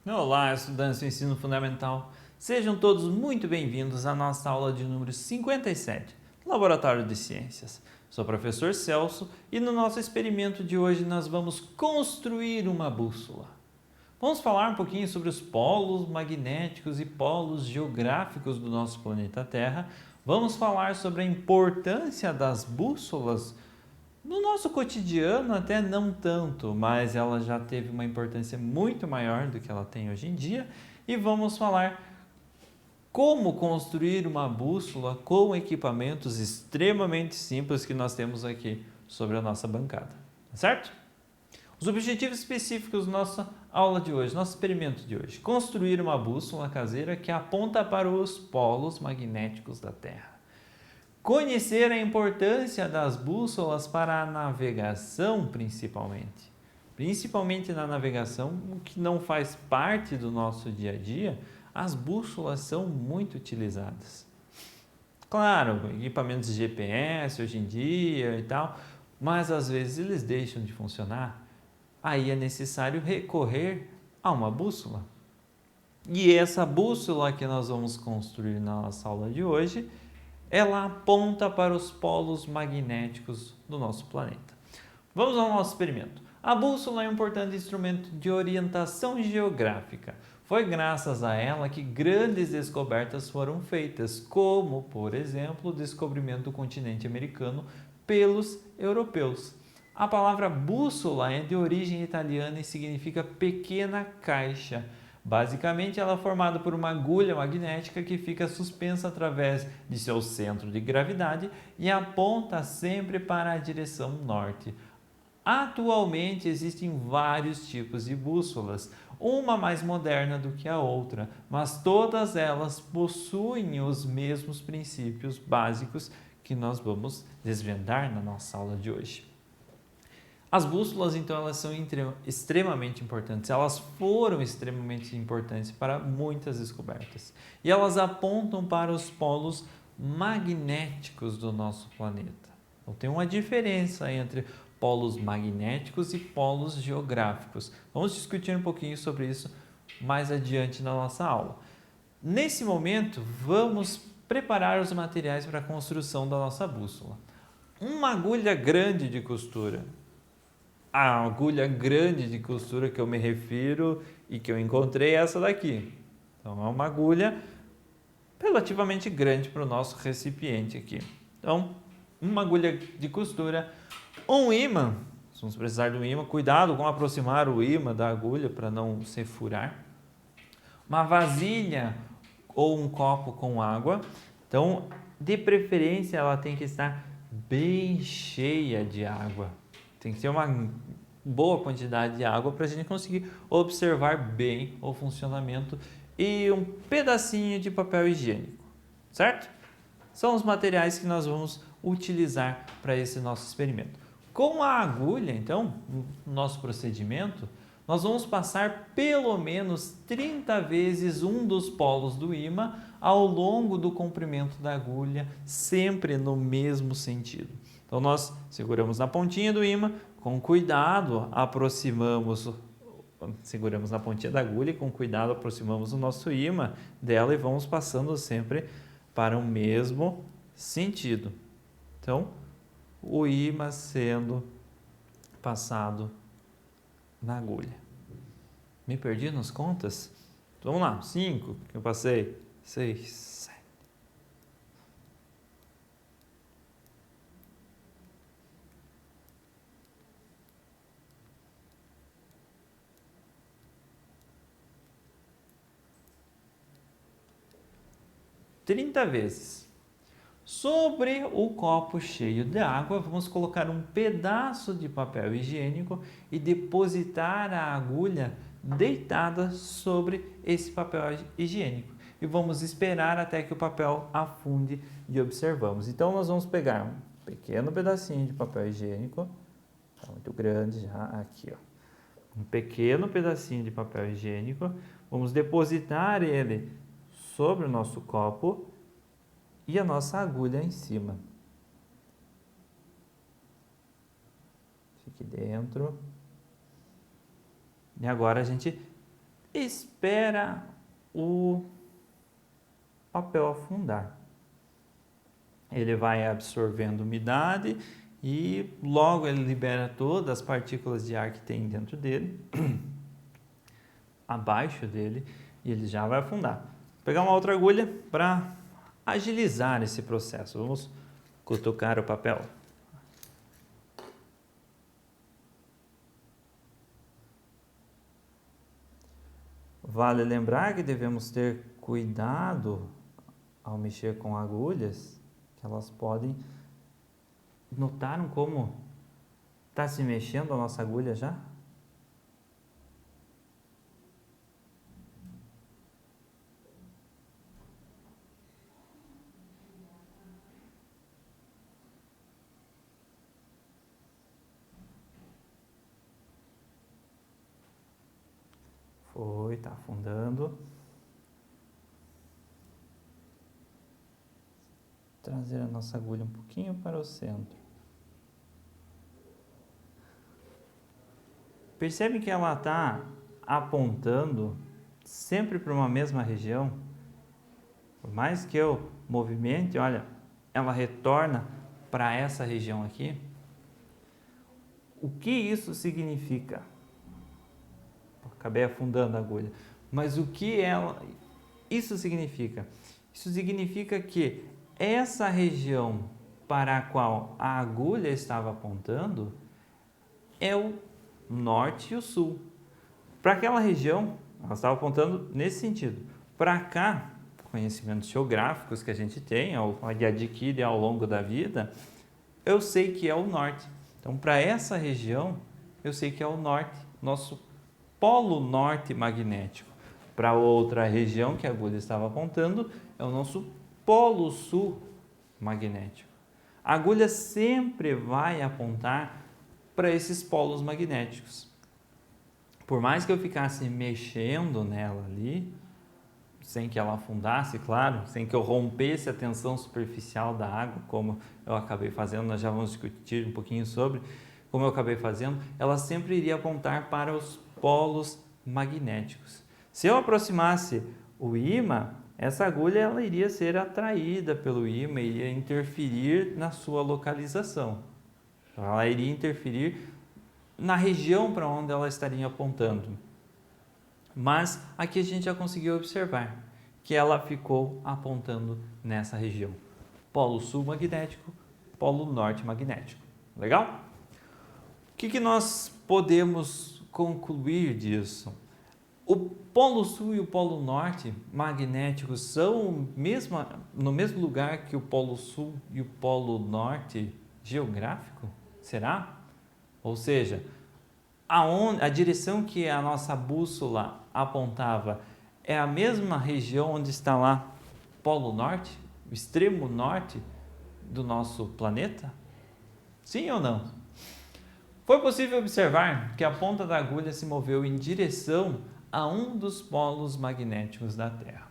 Olá, estudantes do ensino fundamental. Sejam todos muito bem-vindos à nossa aula de número 57, do Laboratório de Ciências. Sou o professor Celso e no nosso experimento de hoje nós vamos construir uma bússola. Vamos falar um pouquinho sobre os polos magnéticos e polos geográficos do nosso planeta Terra. Vamos falar sobre a importância das bússolas no nosso cotidiano, até não tanto, mas ela já teve uma importância muito maior do que ela tem hoje em dia. E vamos falar como construir uma bússola com equipamentos extremamente simples que nós temos aqui sobre a nossa bancada, tá certo? Os objetivos específicos da nossa aula de hoje, nosso experimento de hoje: construir uma bússola caseira que aponta para os polos magnéticos da Terra. Conhecer a importância das bússolas para a navegação, principalmente na navegação, o que não faz parte do nosso dia a dia, as bússolas são muito utilizadas. Claro, equipamentos de GPS hoje em dia e tal, mas às vezes eles deixam de funcionar. Aí é necessário recorrer a uma bússola. E essa bússola que nós vamos construir na nossa aula de hoje, ela aponta para os polos magnéticos do nosso planeta. Vamos ao nosso experimento. A bússola é um importante instrumento de orientação geográfica. Foi graças a ela que grandes descobertas foram feitas, como, por exemplo, o descobrimento do continente americano pelos europeus. A palavra bússola é de origem italiana e significa pequena caixa. Basicamente, ela é formada por uma agulha magnética que fica suspensa através de seu centro de gravidade e aponta sempre para a direção norte. Atualmente existem vários tipos de bússolas, uma mais moderna do que a outra, mas todas elas possuem os mesmos princípios básicos que nós vamos desvendar na nossa aula de hoje. As bússolas, então, elas são extremamente importantes. Elas foram extremamente importantes para muitas descobertas. E elas apontam para os polos magnéticos do nosso planeta. Então, tem uma diferença entre polos magnéticos e polos geográficos. Vamos discutir um pouquinho sobre isso mais adiante na nossa aula. Nesse momento, vamos preparar os materiais para a construção da nossa bússola. Uma agulha grande de costura. A agulha grande de costura que eu me refiro e que eu encontrei é essa daqui. Então, é uma agulha relativamente grande para o nosso recipiente aqui. Então, uma agulha de costura, um ímã, vamos precisar de um ímã, cuidado com aproximar o ímã da agulha para não se furar. Uma vasilha ou um copo com água. Então, de preferência, ela tem que estar bem cheia de água. Tem que ter uma boa quantidade de água para a gente conseguir observar bem o funcionamento e um pedacinho de papel higiênico, certo? São os materiais que nós vamos utilizar para esse nosso experimento. Com a agulha, então, no nosso procedimento, nós vamos passar pelo menos 30 vezes um dos polos do ímã ao longo do comprimento da agulha, sempre no mesmo sentido. Então, nós seguramos na pontinha do ímã, com cuidado seguramos na pontinha da agulha e com cuidado aproximamos o nosso ímã dela e vamos passando sempre para o mesmo sentido. Então, o ímã sendo passado na agulha. Me perdi nas contas? Vamos lá, 5 que eu passei, 6, 7. Trinta vezes. Sobre o copo cheio de água, vamos colocar um pedaço de papel higiênico e depositar a agulha deitada sobre esse papel higiênico. E vamos esperar até que o papel afunde e observamos. Então, nós vamos pegar um pequeno pedacinho de papel higiênico, tá muito grande já, aqui ó. Um pequeno pedacinho de papel higiênico, vamos depositar ele sobre o nosso copo e a nossa agulha em cima. Fique dentro. E agora a gente espera o papel afundar. Ele vai absorvendo umidade e logo ele libera todas as partículas de ar que tem dentro dele, abaixo dele, e ele já vai afundar. Vou pegar uma outra agulha para agilizar esse processo. Vamos cutucar o papel. Vale lembrar que devemos ter cuidado ao mexer com agulhas, que elas podem... Notaram como está se mexendo a nossa agulha já? Foi, está afundando. Trazer a nossa agulha um pouquinho para o centro. Percebe que ela está apontando sempre para uma mesma região? Por mais que eu movimente, olha, ela retorna para essa região aqui. O que isso significa? Acabei afundando a agulha. Mas o que isso significa? Isso significa que essa região para a qual a agulha estava apontando é o norte e o sul. Para aquela região, ela estava apontando nesse sentido. Para cá, conhecimentos geográficos que a gente tem, e adquire ao longo da vida, eu sei que é o norte. Então, para essa região, eu sei que é o norte, nosso polo norte magnético. Para outra região que a agulha estava apontando, é o nosso polo sul magnético. A agulha sempre vai apontar para esses polos magnéticos. Por mais que eu ficasse mexendo nela ali, sem que ela afundasse, claro, sem que eu rompesse a tensão superficial da água, como eu acabei fazendo, nós já vamos discutir um pouquinho sobre como eu acabei fazendo, ela sempre iria apontar para os polos magnéticos. Se eu aproximasse o ímã, essa agulha ela iria ser atraída pelo ímã, iria interferir na sua localização. Ela iria interferir na região para onde ela estaria apontando. Mas aqui a gente já conseguiu observar que ela ficou apontando nessa região. Polo sul magnético, polo norte magnético. Legal? O que nós podemos concluir disso? O polo sul e o polo norte magnéticos são no mesmo lugar que o polo sul e o polo norte geográfico? Será? Ou seja, a direção que a nossa bússola apontava é a mesma região onde está lá o polo norte, o extremo norte do nosso planeta? Sim ou não? Foi possível observar que a ponta da agulha se moveu em direção a um dos polos magnéticos da Terra.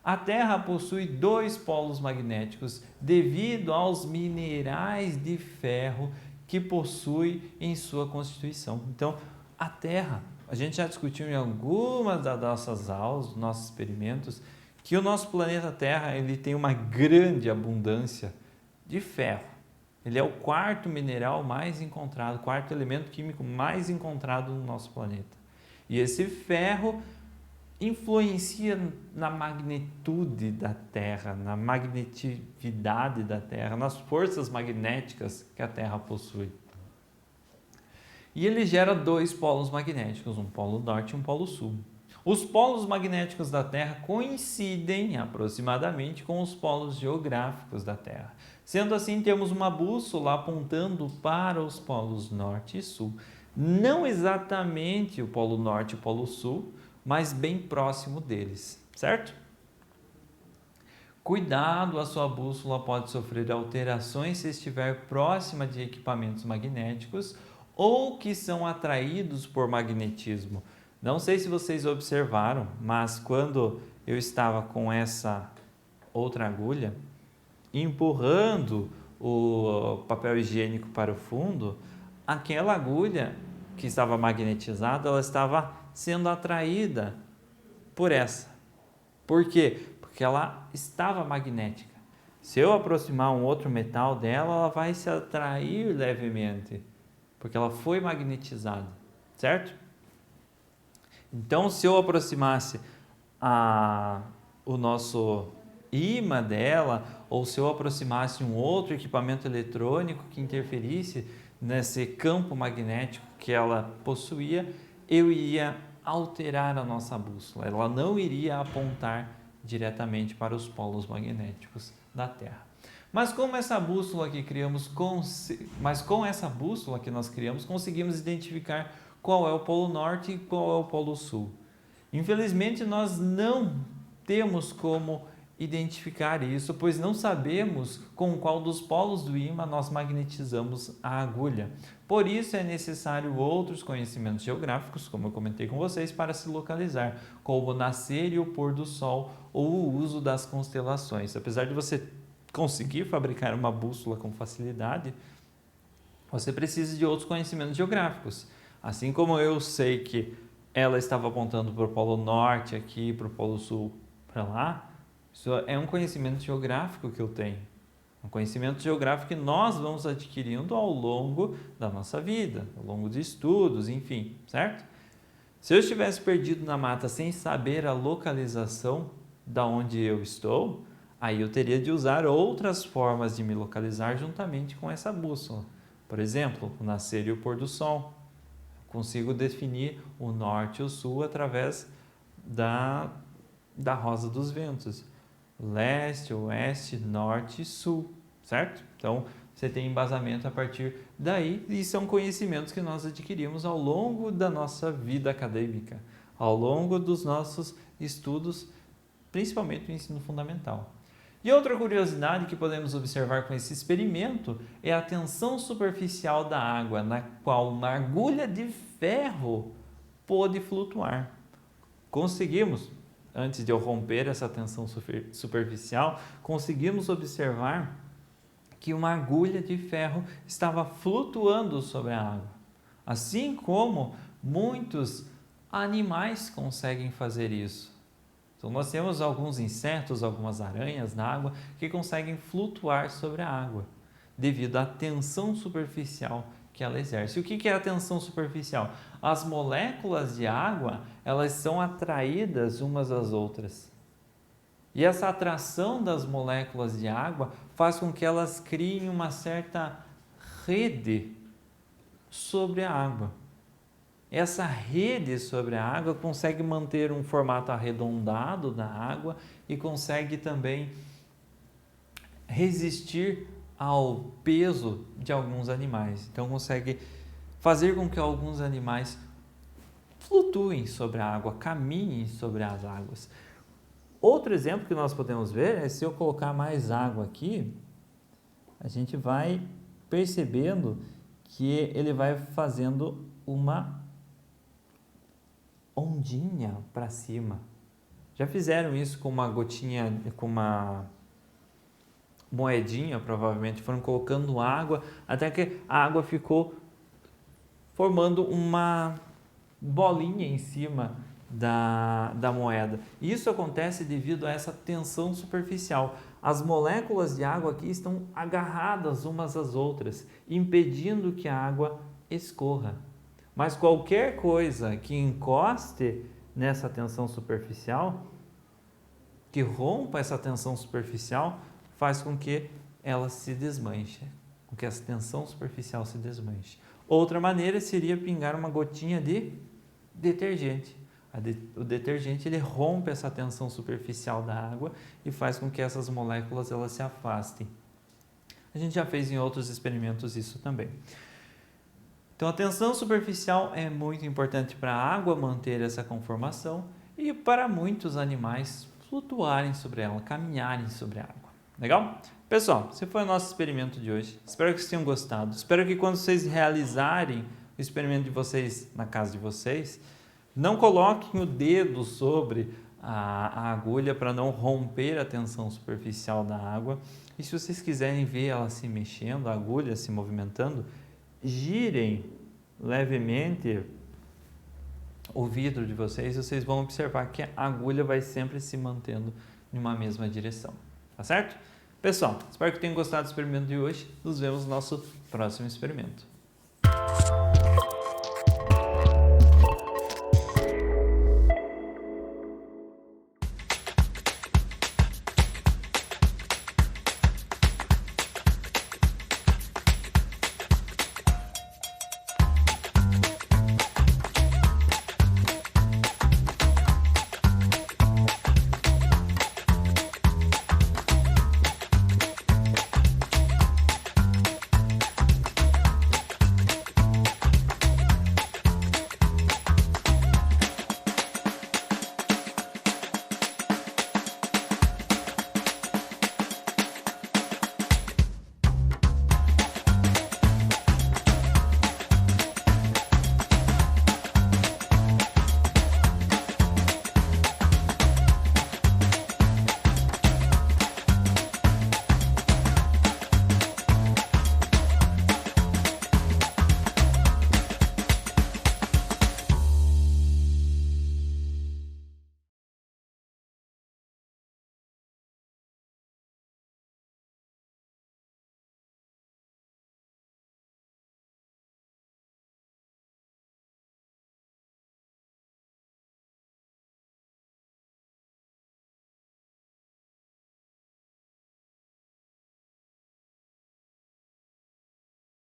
A Terra possui 2 polos magnéticos devido aos minerais de ferro que possui em sua constituição. Então, a Terra, a gente já discutiu em algumas das nossas aulas, dos nossos experimentos, que o nosso planeta Terra ele tem uma grande abundância de ferro. Ele é o 4º mineral mais encontrado, 4º elemento químico mais encontrado no nosso planeta. E esse ferro influencia na magnitude da Terra, na magnetividade da Terra, nas forças magnéticas que a Terra possui. E ele gera 2 polos magnéticos, um polo norte e um polo sul. Os polos magnéticos da Terra coincidem aproximadamente com os polos geográficos da Terra. Sendo assim, temos uma bússola apontando para os polos norte e sul. Não exatamente o polo norte e o polo sul, mas bem próximo deles, certo? Cuidado, a sua bússola pode sofrer alterações se estiver próxima de equipamentos magnéticos ou que são atraídos por magnetismo. Não sei se vocês observaram, mas quando eu estava com essa outra agulha, empurrando o papel higiênico para o fundo, aquela agulha que estava magnetizada, ela estava sendo atraída por essa. Por quê? Porque ela estava magnética. Se eu aproximar um outro metal dela, ela vai se atrair levemente, porque ela foi magnetizada, certo? Então, se eu aproximasse o nosso ímã dela, ou se eu aproximasse um outro equipamento eletrônico que interferisse nesse campo magnético que ela possuía, eu iria alterar a nossa bússola. Ela não iria apontar diretamente para os polos magnéticos da Terra. Mas com essa bússola que nós criamos, conseguimos identificar qual é o polo norte e qual é o polo sul. Infelizmente, nós não temos como identificar isso, pois não sabemos com qual dos polos do ímã nós magnetizamos a agulha. Por isso é necessário outros conhecimentos geográficos, como eu comentei com vocês, para se localizar, como o nascer e o pôr do sol ou o uso das constelações. Apesar de você conseguir fabricar uma bússola com facilidade, você precisa de outros conhecimentos geográficos. Assim como eu sei que ela estava apontando para o polo norte aqui, para o polo sul para lá, isso é um conhecimento geográfico que eu tenho. Um conhecimento geográfico que nós vamos adquirindo ao longo da nossa vida, ao longo de estudos, enfim, certo? Se eu estivesse perdido na mata sem saber a localização da onde eu estou, aí eu teria de usar outras formas de me localizar juntamente com essa bússola. Por exemplo, o nascer e o pôr do sol. Consigo definir o norte e o sul através da rosa dos ventos. Leste, oeste, norte e sul, certo? Então, você tem embasamento a partir daí e são conhecimentos que nós adquirimos ao longo da nossa vida acadêmica, ao longo dos nossos estudos, principalmente no ensino fundamental. E outra curiosidade que podemos observar com esse experimento é a tensão superficial da água, na qual uma agulha de ferro pôde flutuar. Conseguimos, antes de eu romper essa tensão superficial, conseguimos observar que uma agulha de ferro estava flutuando sobre a água. Assim como muitos animais conseguem fazer isso. Então, nós temos alguns insetos, algumas aranhas na água que conseguem flutuar sobre a água devido à tensão superficial que ela exerce. O que é a tensão superficial? As moléculas de água, elas são atraídas umas às outras. E essa atração das moléculas de água faz com que elas criem uma certa rede sobre a água. Essa rede sobre a água consegue manter um formato arredondado da água e consegue também resistir ao peso de alguns animais. Então consegue fazer com que alguns animais flutuem sobre a água, caminhem sobre as águas. Outro exemplo que nós podemos ver é se eu colocar mais água aqui, a gente vai percebendo que ele vai fazendo uma ondinha para cima. Já fizeram isso com uma gotinha, com uma moedinha, provavelmente foram colocando água até que a água ficou formando uma bolinha em cima da moeda. Isso acontece devido a essa tensão superficial. As moléculas de água aqui estão agarradas umas às outras, impedindo que a água escorra. Mas qualquer coisa que encoste nessa tensão superficial, que rompa essa tensão superficial, faz com que ela se desmanche, com que essa tensão superficial se desmanche. Outra maneira seria pingar uma gotinha de detergente. O detergente ele rompe essa tensão superficial da água e faz com que essas moléculas elas se afastem. A gente já fez em outros experimentos isso também. Então, a tensão superficial é muito importante para a água manter essa conformação e para muitos animais flutuarem sobre ela, caminharem sobre a água. Legal? Pessoal, esse foi o nosso experimento de hoje. Espero que vocês tenham gostado. Espero que quando vocês realizarem o experimento de vocês na casa de vocês, não coloquem o dedo sobre a agulha para não romper a tensão superficial da água. E se vocês quiserem ver ela se mexendo, a agulha se movimentando, girem levemente o vidro de vocês, vocês vão observar que a agulha vai sempre se mantendo em uma mesma direção, tá certo? Pessoal, espero que tenham gostado do experimento de hoje. Nos vemos no nosso próximo experimento.